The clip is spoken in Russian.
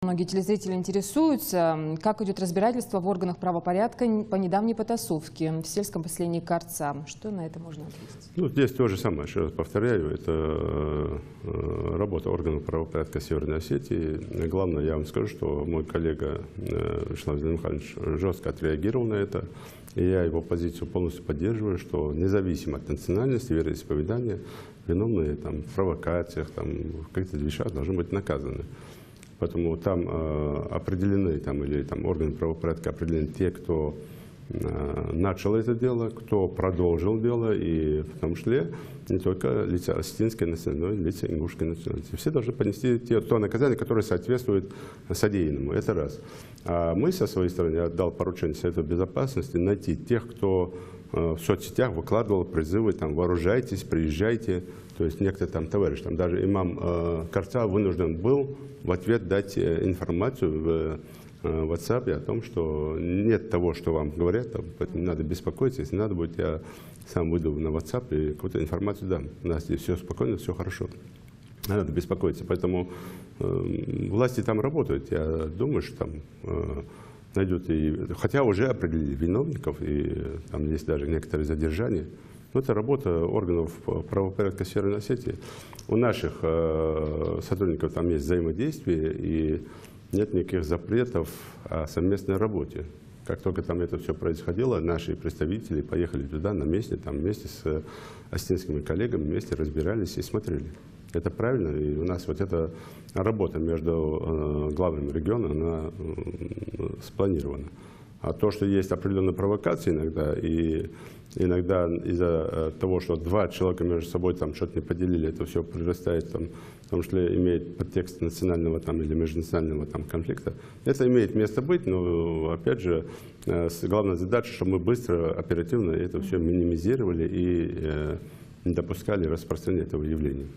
Многие телезрители интересуются, как идет разбирательство в органах правопорядка по недавней потасовке в сельском поселении Карца. Что на это можно ответить? Ну, здесь то же самое, еще раз повторяю, это работа органов правопорядка Северной Осетии. Главное, я вам скажу, что мой коллега Вячеслав Михайлович жестко отреагировал на это, и я его позицию полностью поддерживаю, что независимо от национальности, вероисповедания, виновные там, в провокациях, там, в каких-то вещах должны быть наказаны. Поэтому там определены, или органы правопорядка определены те, кто начал это дело, кто продолжил дело, и в том числе не только лица осетинской национальности, но и лица ингушской национальности. Все должны понести то наказание, которое соответствует содеянному. Это раз. А мы, со своей стороны, я дал поручение Совету Безопасности найти тех, кто в соцсетях выкладывал призывы, вооружайтесь, приезжайте. То есть некто товарищ, даже имам Карца вынужден был в ответ дать информацию в WhatsApp о том, что нет того, что вам говорят, поэтому надо беспокоиться. Если надо будет, я сам выйду на WhatsApp и какую-то информацию дам. У нас здесь все спокойно, все хорошо. Надо беспокоиться. Поэтому власти там работают. Я думаю, что там найдут, хотя уже определили виновников, и там есть даже некоторые задержания. Но это работа органов правопорядка Северной Осетии. У наших сотрудников там есть взаимодействие, и нет никаких запретов о совместной работе. Как только там это все происходило, наши представители поехали туда на месте, вместе с осетинскими коллегами, вместе разбирались и смотрели. Это правильно, и у нас вот эта работа между главами региона, она спланирована. А то, что есть определенные провокации иногда, и иногда из-за того, что два человека между собой что-то не поделили, это все прирастает, в том числе имеет подтекст национального или межнационального конфликта. Это имеет место быть, но, опять же, главная задача, чтобы мы быстро, оперативно это все минимизировали и не допускали распространения этого явления.